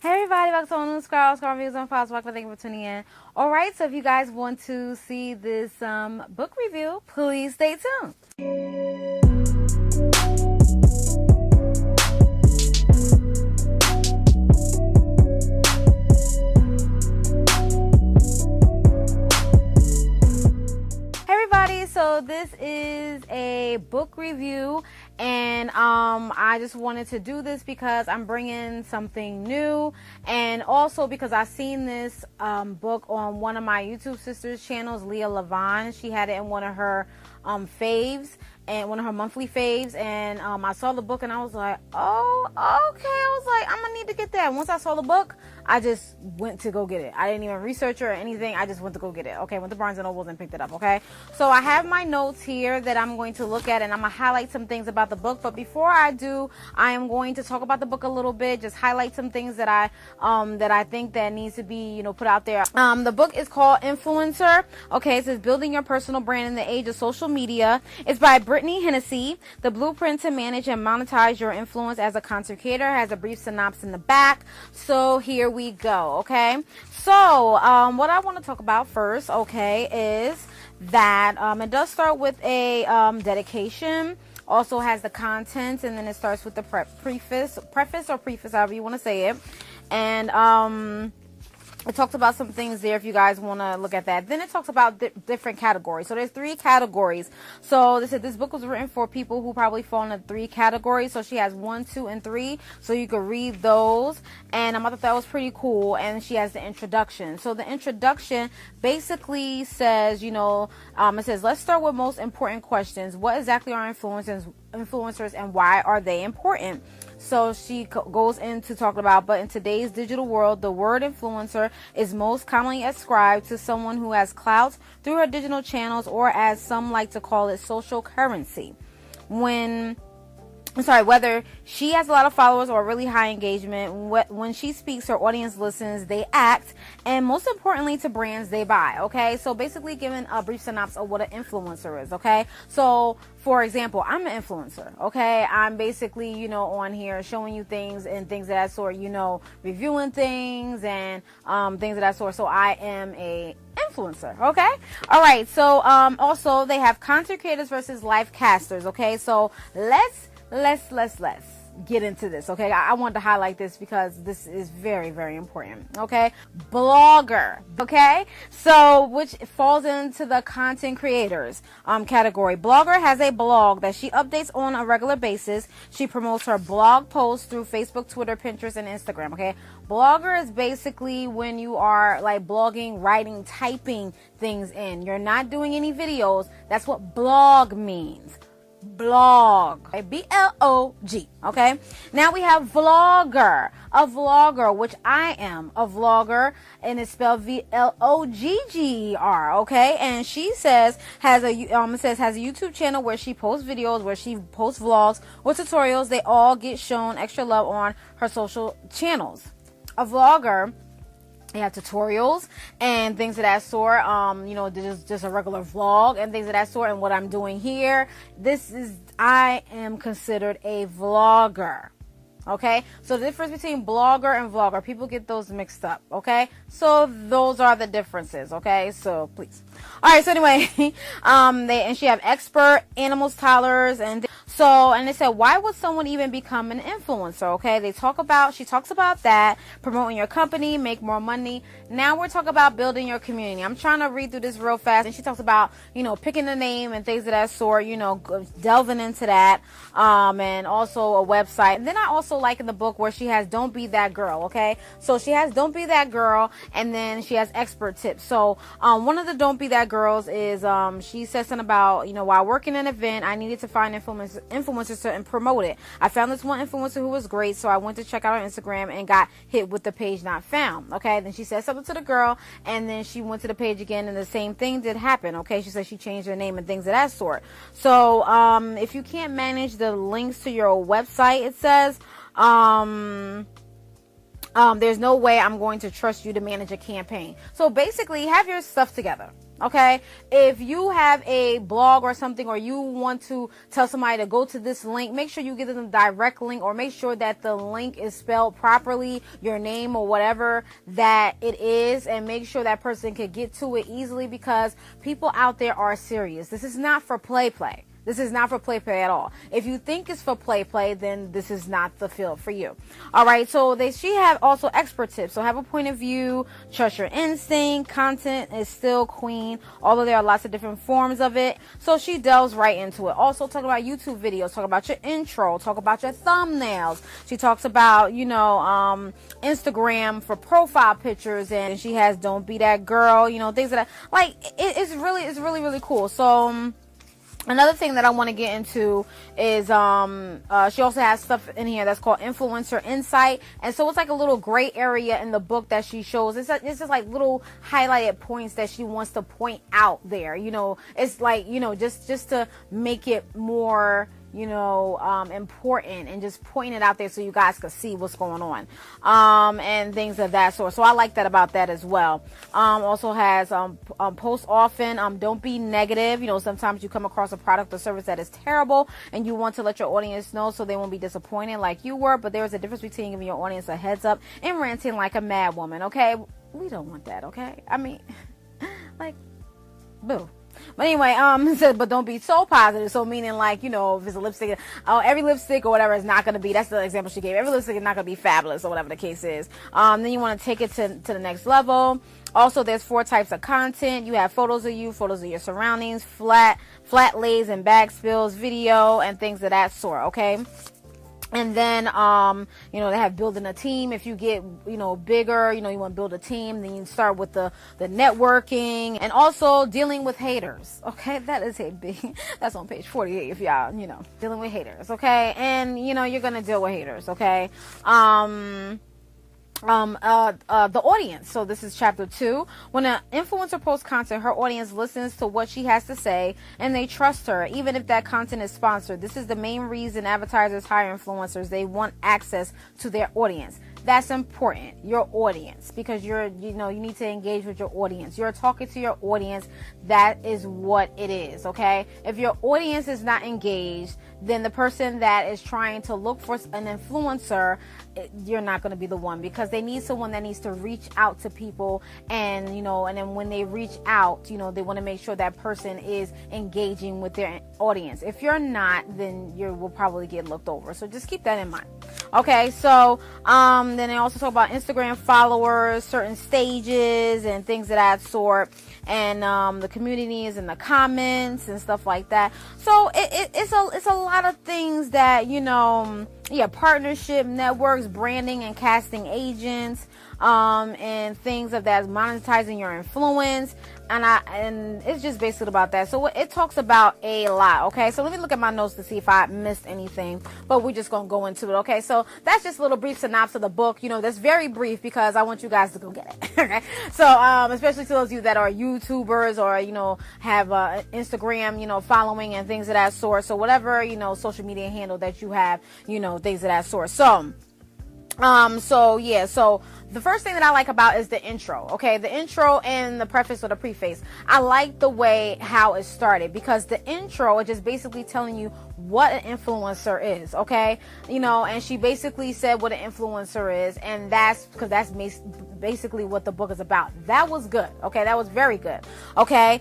Hey everybody, back to new Scroll Reviews on Files. Welcome, thank you for tuning in. Alright, so if you guys want to see this book review, please stay tuned. So this is a book review, and I just wanted to do this because I'm bringing something new, and also because I've seen this book on one of my YouTube sisters' channels, Leah Levon. She had it in one of her faves, and one of her monthly faves, and I saw the book and I was like, oh, okay. I was like, I'm gonna need to get that. Once I saw the book, I just went to go get it. I didn't even research it or anything. I just went to go get it. Okay, went to Barnes and Noble and picked it up. Okay, so I have my notes here that I'm going to look at, and I'm gonna highlight some things about the book. But before I do, I am going to talk about the book a little bit, just highlight some things that I think that needs to be, put out there. The book is called Influencer. Okay, it says Building Your Personal Brand in the Age of Social Media. It's by Brittany Hennessy. The blueprint to manage and monetize your influence as a content creator has a brief synopsis in the back. So here we go. Okay, so what I want to talk about first, okay, is that it does start with a dedication. Also has the content, and then it starts with the preface, however you want to say it, and it talks about some things there if you guys want to look at that. Then it talks about different categories. So there's 3 categories. So they said this book was written for people who probably fall into 3 categories. So she has 1, 2, and 3. So you could read those. And I thought that was pretty cool. And she has the introduction. So the introduction basically says, it says, let's start with most important questions. What exactly are influencers and why are they important? So she goes into talking about, but in today's digital world, the word influencer is most commonly ascribed to someone who has clout through her digital channels, or as some like to call it, social currency. Whether she has a lot of followers or really high engagement, when she speaks, her audience listens, they act, and most importantly to brands, they buy. Okay, so basically giving a brief synopsis of what an influencer is. Okay, so for example, I'm an influencer. Okay, I'm basically, on here showing you things and things of that sort, reviewing things and things of that sort. So I am a influencer. Okay, all right. So also they have content creators versus live casters. Okay, so let's get into this. Okay, I wanted to highlight this because this is very, very important. Okay, blogger. Okay, so which falls into the content creators category. Blogger has a blog that she updates on a regular basis. She promotes her blog posts through Facebook, Twitter, Pinterest, and Instagram. Okay, blogger is basically when you are like blogging, writing, typing things in. You're not doing any videos. That's what blog means. Blog, okay? B-L-O-G. Okay, now we have vlogger, a vlogger, which I am a vlogger, and it's spelled V-L-O-G-G-E-R. Okay, and she says has a YouTube channel where she posts videos, where she posts vlogs or tutorials. They all get shown extra love on her social channels. A vlogger, they have tutorials and things of that sort. Just a regular vlog and things of that sort. And what I'm doing here, I am considered a vlogger. Okay, so the difference between blogger and vlogger, people get those mixed up. Okay, so those are the differences. Okay, so please. All right, so anyway, she have expert, animals, toddlers, and they said, why would someone even become an influencer? Okay, she talks about that, promoting your company, make more money. Now we're talking about building your community. I'm trying to read through this real fast, and she talks about, picking a name and things of that sort, delving into that, and also a website. And then I also like in the book where she has Don't Be That Girl. Okay, so she has Don't Be That Girl, and then she has expert tips. So one of the Don't Be That Girls is she says something about, while working an event, I needed to find influencers and promote it. I found this one influencer who was great, so I went to check out her Instagram and got hit with the page not found. Okay, then she said something to the girl, and then she went to the page again, and the same thing did happen. Okay, she said she changed her name and things of that sort. So if you can't manage the links to your website, it says there's no way I'm going to trust you to manage a campaign. So basically, have your stuff together. Okay, if you have a blog or something, or you want to tell somebody to go to this link, make sure you give them a direct link, or make sure that the link is spelled properly, your name or whatever that it is, and make sure that person can get to it easily, because people out there are serious. This is not for play. This is not for play at all. If you think it's for play, then this is not the field for you. All right. So she have also expert tips. So have a point of view, trust your instinct. Content is still queen, although there are lots of different forms of it. So she delves right into it. Also talk about YouTube videos, talk about your intro, talk about your thumbnails. She talks about, Instagram for profile pictures, and she has Don't Be That Girl, things that it's really cool. So, another thing that I want to get into is she also has stuff in here that's called influencer insight, and so it's like a little gray area in the book that she shows. It's just like little highlighted points that she wants to point out there. It's like just to make it more important, and just point it out there so you guys can see what's going on, and things of that sort. So I like that about that as well. Also has post often. Don't be negative. Sometimes you come across a product or service that is terrible, and you want to let your audience know so they won't be disappointed like you were. But there's a difference between giving your audience a heads up and ranting like a mad woman. Okay, we don't want that. Okay, I mean, boo. But anyway, but don't be so positive. So meaning if it's a lipstick, every lipstick or whatever is not going to be, that's the example she gave. Every lipstick is not going to be fabulous or whatever the case is. Then you want to take it to the next level. Also, there's 4 types of content. You have photos of you, photos of your surroundings, flat lays and bag spills, video, and things of that sort. Okay. And then, they have building a team. If you get, bigger, you want to build a team, then you start with the networking, and also dealing with haters. Okay. That is that's on page 48 if y'all, dealing with haters. Okay. And, you're going to deal with haters. Okay. The audience. So this is chapter 2. When an influencer posts content, her audience listens to what she has to say, and they trust her, even if that content is sponsored. This is the main reason advertisers hire influencers. They want access to their audience. That's important, your audience, because you need to engage with your audience. You're talking to your audience. That is what it is. Okay. If your audience is not engaged, then the person that is trying to look for an influencer, you're not going to be the one, because they need someone that needs to reach out to people, and and then when they reach out, they want to make sure that person is engaging with their audience. If you're not, then you will probably get looked over. So just keep that in mind. Okay. So then they also talk about Instagram followers, certain stages and things of that sort, and the communities and the comments and stuff like that. So it's a lot of things that partnership networks, branding and casting agents, and things of that, monetizing your influence, and it's just basically about that. So it talks about a lot. Okay, so let me look at my notes to see if I missed anything, but we're just gonna go into it. Okay, so that's just a little brief synopsis of the book. That's very brief because I want you guys to go get it. Okay, so especially to those of you that are YouTubers or have Instagram following and things of that sort. So whatever social media handle that you have, things of that sort. So the first thing that I like about is the intro. Okay, the intro and the preface or the preface. I like the way how it started, because the intro is just basically telling you what an influencer is. Okay, and she basically said what an influencer is, and that's because that's basically what the book is about. That was good. Okay, that was very good. Okay,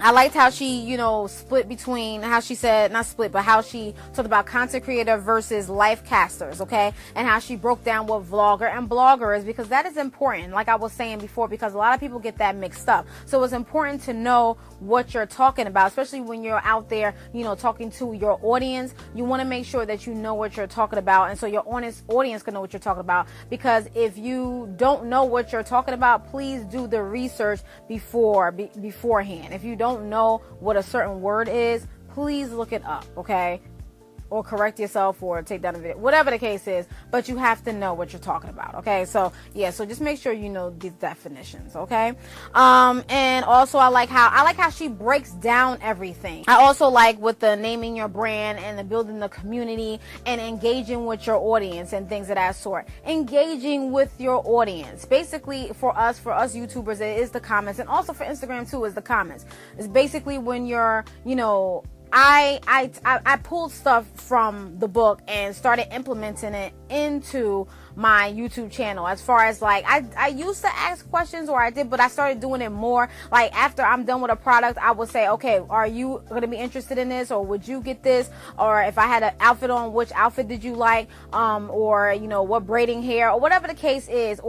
I liked how she, split between how she said, not split, but how she talked about content creator versus life casters, okay? And how she broke down what vlogger and blogger is, because that is important, like I was saying before, because a lot of people get that mixed up. So it's important to know what you're talking about, especially when you're out there, talking to your audience. You want to make sure that you know what you're talking about, and so your audience can know what you're talking about, because if you don't know what you're talking about, please do the research beforehand. If you don't know what a certain word is, please look it up, okay? or correct yourself or take down a video, whatever the case is, but you have to know what you're talking about. Okay, so yeah, so just make sure you know these definitions. Okay, and also I like how she breaks down everything. I also like with the naming your brand and the building the community and engaging with your audience and things of that sort. Engaging with your audience, basically for us YouTubers, it is the comments, and also for Instagram too is the comments. It's basically when you're, you know, I pulled stuff from the book and started implementing it into my YouTube channel. As far as like, I used to ask questions, or I did, but I started doing it more. Like after I'm done with a product, I would say, okay, are you going to be interested in this, or would you get this? Or if I had an outfit on, which outfit did you like? Or you know, what braiding hair, or whatever the case is,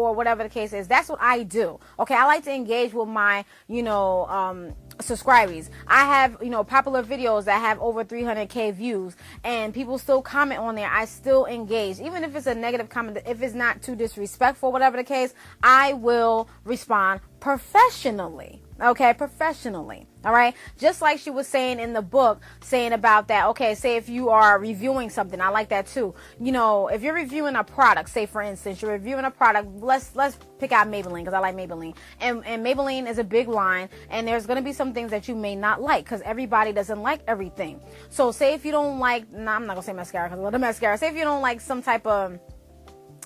That's what I do. Okay, I like to engage with my, you know, subscribees. I have, you know, popular videos that have over 300k views, and people still comment on there. I still engage, even if it's a negative comment. If it's not too disrespectful, whatever the case, I will respond professionally. Okay, professionally. All right, just like she was saying in the book, saying about that. Okay, say if you are reviewing something, I like that too. You know, if you're reviewing a product, say for instance you're reviewing a product, let's pick out Maybelline, because I like Maybelline, and Maybelline is a big line, and there's gonna be some things that you may not like, because everybody doesn't like everything. So say if you don't like, I'm not gonna say mascara because I love the mascara. Say if you don't like some type of,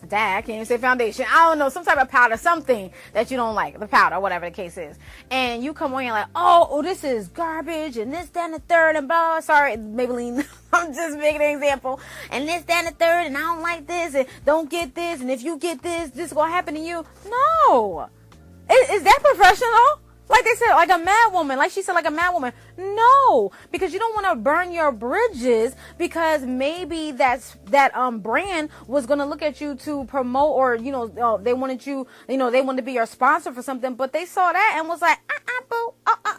I can't even say foundation, I don't know, some type of powder, something that you don't like, the powder, whatever the case is, and you come on, you're like, oh, this is garbage, and this, that, and the third, and blah, sorry, Maybelline, I'm just making an example, and this, that, and the third, and I don't like this, and don't get this, and if you get this is gonna happen to you. No, is that professional? Like they said, like a mad woman, like she said, like a mad woman. No, because you don't want to burn your bridges, because maybe that brand was going to look at you to promote, or, you know, they wanted you, you know, they wanted to be your sponsor for something, but they saw that and was like, boo,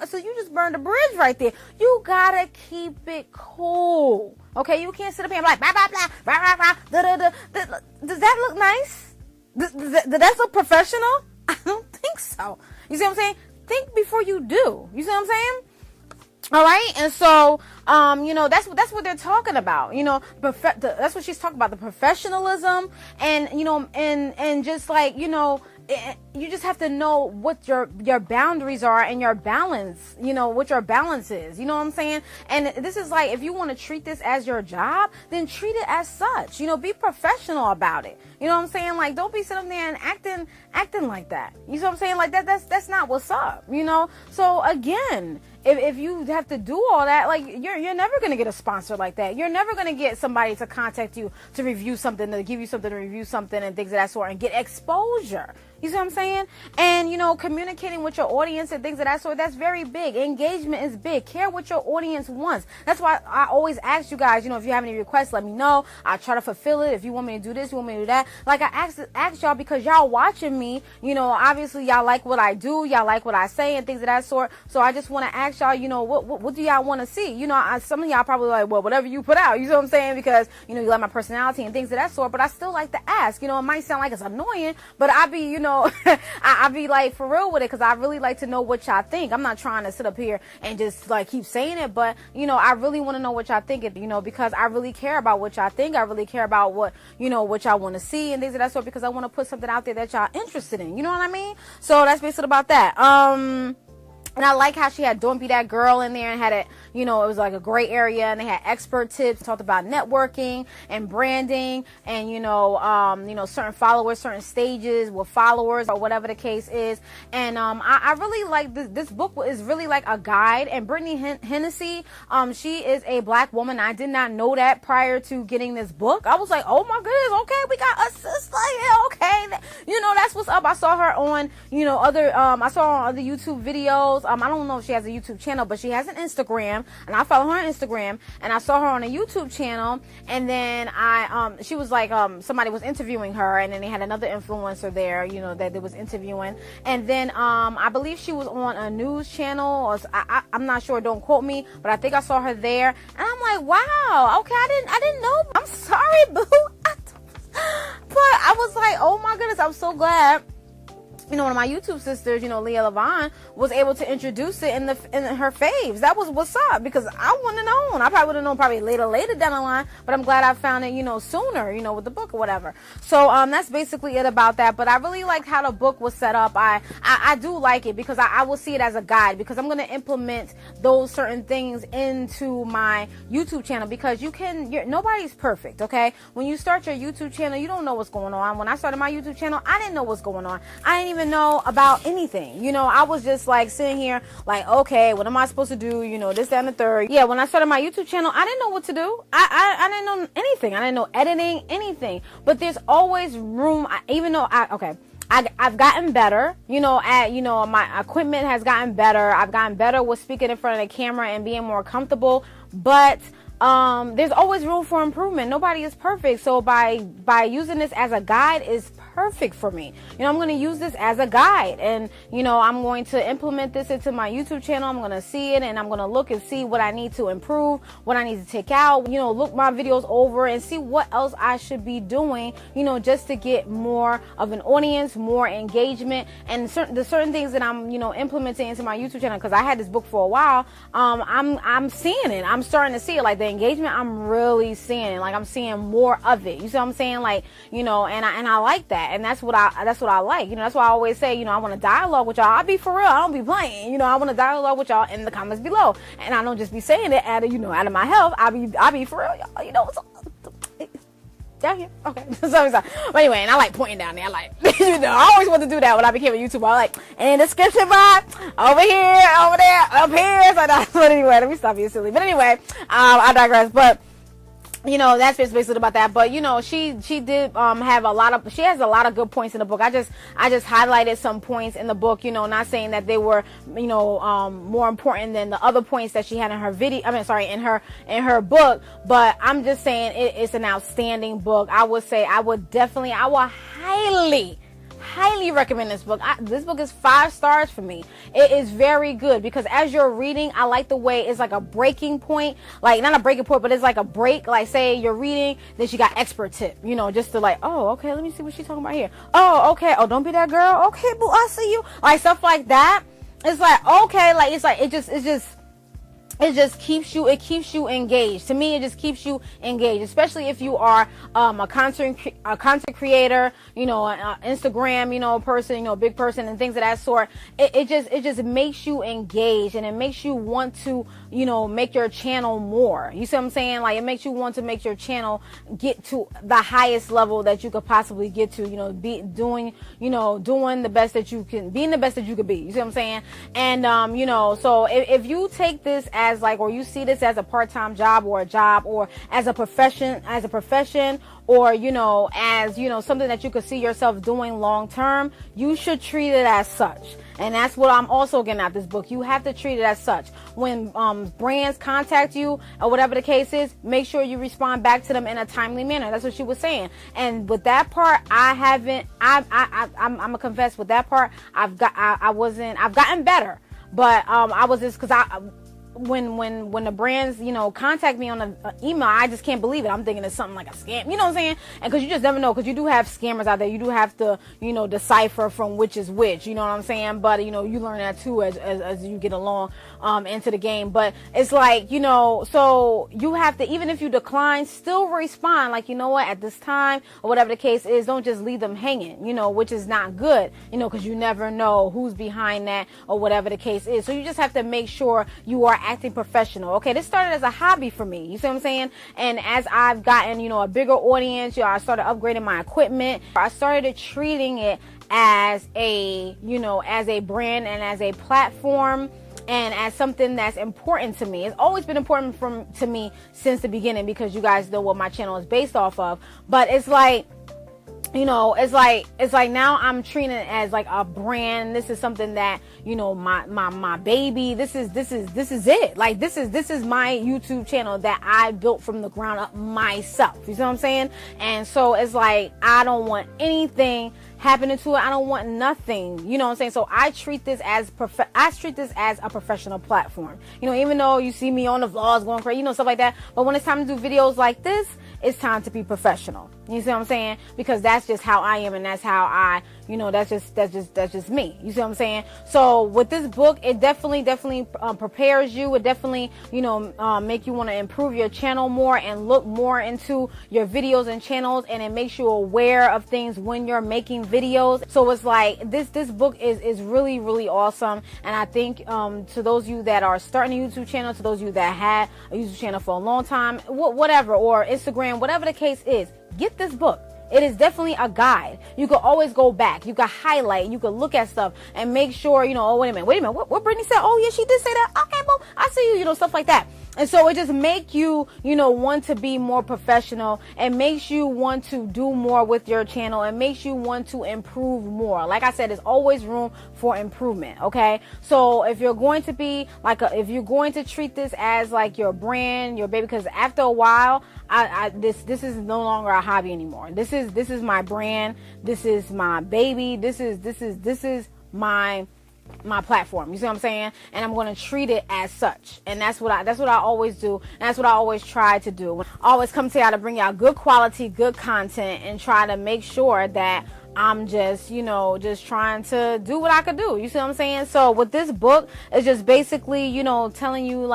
so you just burned the bridge right there. You gotta keep it cool. Okay, you can't sit up here and be like, blah, blah, blah, blah, blah, blah, da, da, da. Does that look nice? Does that look professional? I don't think so. You see what I'm saying? Think before you do. You see what I'm saying? All right, and so, you know, that's what they're talking about. You know, that's what she's talking about, the professionalism, and you know, and just like, you know, you just have to know what your boundaries are and your balance, you know, what your balance is, you know what I'm saying? And this is like, if you want to treat this as your job, then treat it as such, you know, be professional about it. You know what I'm saying? Like, don't be sitting there and acting like that. You know what I'm saying? Like that's not what's up, you know? So again, if you have to do all that, like, you're never going to get a sponsor like that. You're never going to get somebody to contact you to review something, to give you something, to review something and things of that sort, and get exposure. You see what I'm saying? And, you know, communicating with your audience and things of that sort, that's very big. Engagement is big. Care what your audience wants. That's why I always ask you guys, you know, if you have any requests, let me know. I'll try to fulfill it. If you want me to do this, you want me to do that. Like, I ask y'all because y'all watching me, you know, obviously y'all like what I do. Y'all like what I say and things of that sort. So I just want to ask y'all, you know, what do y'all want to see? You know, some of y'all probably like, well, whatever you put out, you know what I'm saying? Because, you know, you like my personality and things of that sort, but I still like to ask. You know, it might sound like it's annoying, but I be, you know, I be like for real with it, because I really like to know what y'all think. I'm not trying to sit up here and just like keep saying it, but, you know, I really want to know what y'all think, you know, because I really care about what y'all think. I really care about what, you know, what y'all want to see and things of that sort, because I want to put something out there that y'all interested in. You know what I mean? So that's basically about that. And I like how she had Don't Be That Girl in there, and had it, you know, it was like a gray area, and they had expert tips, talked about networking and branding, and, you know, certain followers, certain stages with followers, or whatever the case is. And I really like this book is really like a guide. And Brittany Hennessy, she is a black woman. I did not know that prior to getting this book. I was like, oh my goodness, okay, we got a sister here, okay, you know, that's what's up. I saw her on, you know, I saw her on other YouTube videos. I don't know if she has a YouTube channel, but she has an Instagram, and I follow her on Instagram, and I saw her on a YouTube channel. And then she was like, somebody was interviewing her, and then they had another influencer there, you know, that they was interviewing. And then I believe she was on a news channel, or I'm not sure, don't quote me, but I think I saw her there, and I'm like, wow, okay, I didn't know. I'm sorry, boo. But I was like, oh my goodness, I'm so glad you know, one of my YouTube sisters, you know, Leah Levon, was able to introduce it in her faves. That was what's up, because I wouldn't have known. I probably would have known probably later down the line, but I'm glad I found it, you know, sooner, you know, with the book or whatever. So that's basically it about that. But I really liked how the book was set up. I do like it, because I will see it as a guide, because I'm going to implement those certain things into my YouTube channel, because nobody's perfect, okay? When you start your YouTube channel, you don't know what's going on. When I started my YouTube channel, I didn't know what's going on. I didn't even know about anything. You know, I was just like sitting here like, okay, what am I supposed to do? You know, this, that, and the third. Yeah, when I started my YouTube channel, I didn't know what to do. I didn't know anything. I didn't know editing, anything. But there's always room, even though I've gotten better, you know, my equipment has gotten better. I've gotten better with speaking in front of the camera and being more comfortable, but there's always room for improvement. Nobody is perfect. So by using this as a guide is perfect for me. You know, I'm going to use this as a guide, and, you know, I'm going to implement this into my YouTube channel. I'm going to see it, and I'm going to look and see what I need to improve, what I need to take out, you know, look my videos over and see what else I should be doing, you know, just to get more of an audience, more engagement, and the certain things that I'm, you know, implementing into my YouTube channel, because I had this book for a while. I'm seeing it. I'm starting to see it. Like the engagement, I'm really seeing it. Like I'm seeing more of it. You see what I'm saying? Like, you know, and I like that. And that's what I like. You know, that's why I always say, you know, I want to dialogue with y'all. I'll be for real. I don't be playing. You know, I want to dialogue with y'all in the comments below. And I don't just be saying it out of my health. I be for real, y'all. You know, down here. Okay. So, but anyway, and I like pointing down there. I like, you know, I always want to do that when I became a YouTuber. I like, in the description box, over here, over there, up here. So but anyway, let me stop being silly. But anyway, I digress. But, you know, that's basically about that. But, you know, she did have she has a lot of good points in the book. I just highlighted some points in the book, you know, not saying that they were, you know, more important than the other points that she had in her video. I mean, sorry, in her book. But I'm just saying it's an outstanding book. I will highly recommend this book. This book is 5 stars for me. It is very good, because as you're reading, I like the way it's like a breaking point, like not a breaking point, but it's like a break. Like say you're reading, then she got expert tip, you know, just to like, oh, okay, let me see what she's talking about here. Oh, okay. Oh, don't be that girl. Okay, boo, I see you. Like stuff like that. It's like, okay, like it's like, it just keeps you engaged. To me, it just keeps you engaged, especially if you are a content creator, you know, Instagram, you know, person, you know, big person and things of that sort. It just makes you engaged, and it makes you want to, you know, make your channel more. You see what I'm saying? Like it makes you want to make your channel get to the highest level that you could possibly get to, you know, doing the best that you can, being the best that you could be. You see what I'm saying? And you know, so if you take this as like, or you see this as a part-time job or as a profession, or, you know, as, you know, something that you could see yourself doing long term, you should treat it as such. And that's what I'm also getting at this book. You have to treat it as such. When brands contact you or whatever the case is, make sure you respond back to them in a timely manner. That's what she was saying. And with that part, I'm gonna confess, with that part, I've gotten better. But I was just, because when the brands, you know, contact me on an email, I just can't believe it. I'm thinking it's something like a scam, you know what I'm saying? And because you just never know, because you do have scammers out there. You do have to, you know, decipher from which is which, you know what I'm saying? But, you know, you learn that too as you get along into the game. But it's like, you know, so you have to, even if you decline, still respond like, you know what, at this time or whatever the case is, don't just leave them hanging, you know, which is not good, you know, because you never know who's behind that or whatever the case is. So you just have to make sure you are acting professional. Okay, this started as a hobby for me. You see what I'm saying? And as I've gotten, you know, a bigger audience, you know, I started upgrading my equipment. I started treating it as a, you know, as a brand and as a platform and as something that's important to me. It's always been important to me since the beginning, because you guys know what my channel is based off of. But it's like, you know, it's like now I'm treating it as like a brand. This is something that, you know, my baby, this is it. Like this is my YouTube channel that I built from the ground up myself. You see what I'm saying? And so it's like, I don't want anything happening to it. I don't want nothing, you know what I'm saying? So I treat this as a professional platform. You know, even though you see me on the vlogs going crazy, you know, stuff like that. But when it's time to do videos like this, it's time to be professional. You see what I'm saying? Because that's just how I am, and that's how I, that's just me. You see what I'm saying? So with this book, it definitely prepares you. It definitely, make you want to improve your channel more and look more into your videos and channels, and it makes you aware of things when you're making videos. So it's like this book is really, really awesome. And I think to those of you that are starting a YouTube channel, to those of you that had a YouTube channel for a long time, whatever, or Instagram, whatever the case is, get this book. It is definitely a guide. You can always go back. You can highlight. You can look at stuff and make sure, oh, wait a minute. What Brittany said? Oh, yeah, she did say that. Okay, well, I see you, stuff like that. And so it just make you, want to be more professional, and makes you want to do more with your channel, and makes you want to improve more. Like I said, there's always room for improvement. Okay. So if you're going to be if you're going to treat this as like your brand, your baby, because after a while, this is no longer a hobby anymore. This is my brand. This is my baby. This is my platform. You see what I'm saying? And I'm going to treat it as such. And that's what I always do. And that's what I always try to do. I always come to y'all to bring y'all good quality, good content, and try to make sure that I'm just, just trying to do what I could do. You see what I'm saying? So with this book, it's just basically, telling you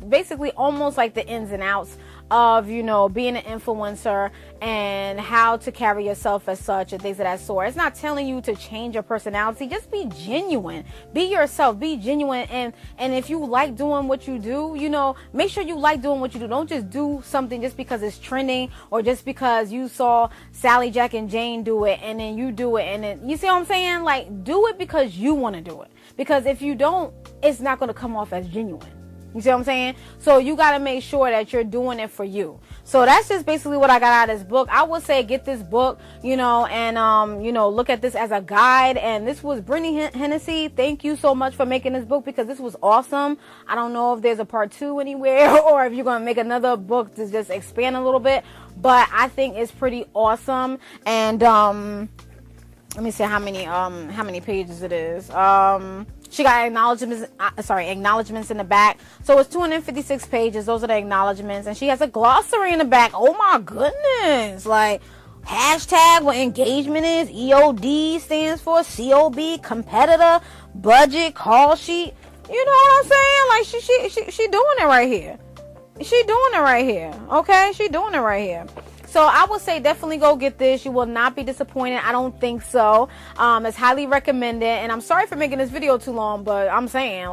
basically almost like the ins and outs of, being an influencer and how to carry yourself as such and things of that sort. It's not telling you to change your personality. Just be genuine. Be yourself. Be genuine. And if you like doing what you do, make sure you like doing what you do. Don't just do something just because it's trending, or just because you saw Sally, Jack, and Jane do it, and then you do it, and then, you see what I'm saying? Like, do it because you want to do it. Because if you don't, it's not going to come off as genuine. You see what I'm saying? So you got to make sure that you're doing it for you. So that's just basically what I got out of this book. I would say get this book, and, look at this as a guide. And this was Brittany Hennessy. Thank you so much for making this book, because this was awesome. I don't know if there's a part 2 anywhere, or if you're going to make another book to just expand a little bit. But I think it's pretty awesome. And, let me see how many pages it is. She got acknowledgments in the back. So it's 256 pages. Those are the acknowledgments. And she has a glossary in the back. Oh my goodness. Like, hashtag what engagement is. EOD stands for COB, competitor, budget, call sheet. You know what I'm saying? Like, she doing it right here. She doing it right here. Okay? She doing it right here. So I would say definitely go get this. You will not be disappointed. I don't think so. It's highly recommended. And I'm sorry for making this video too long, but I'm saying,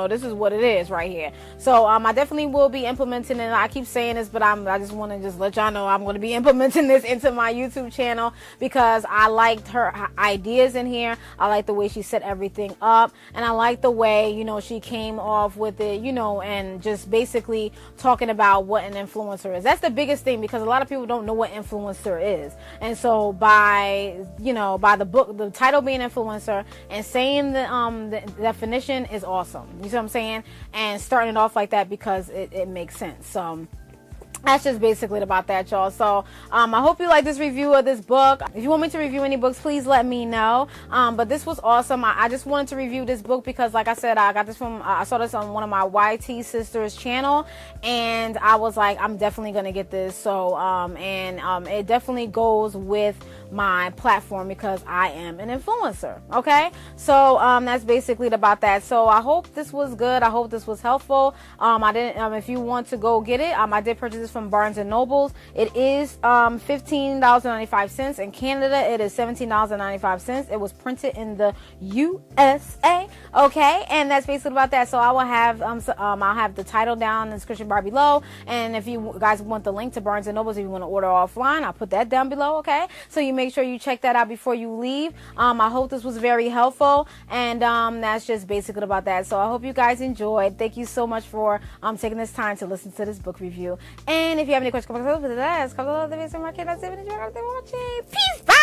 this is what it is right here. So I definitely will be implementing it. I keep saying this, but I just want to just let y'all know I'm going to be implementing this into my YouTube channel, because I liked her ideas in here. I like the way she set everything up, and I like the way, she came off with it, and just basically talking about what an influencer is. That's the biggest thing, because a lot of people don't know what influencer is. And so by the book, the title being influencer, and saying the definition is awesome. You see what I'm saying? And starting it off like that, because it makes sense. So that's just basically about that, y'all. So I hope you like this review of this book. If you want me to review any books, please let me know. But this was awesome. I just wanted to review this book because, like I said, I got this from I saw this on one of my YT sisters channel, and I was like, I'm definitely gonna get this. So it definitely goes with my platform, because I am an influencer. Okay, so that's basically about that. So I hope this was good. I hope this was helpful. If you want to go get it, I did purchase this from Barnes and Nobles. It is $15.95. In Canada, it is $17.95. It was printed in the USA. Okay, and that's basically about that. So I will have I'll have the title down in the description bar below. And if you guys want the link to Barnes and Nobles, if you want to order offline, I'll put that down below. Okay, so you make sure you check that out before you leave. I hope this was very helpful, and that's just basically about that. So I hope you guys enjoyed. Thank you so much for taking this time to listen to this book review. And if you have any questions, comment below. Peace. Bye.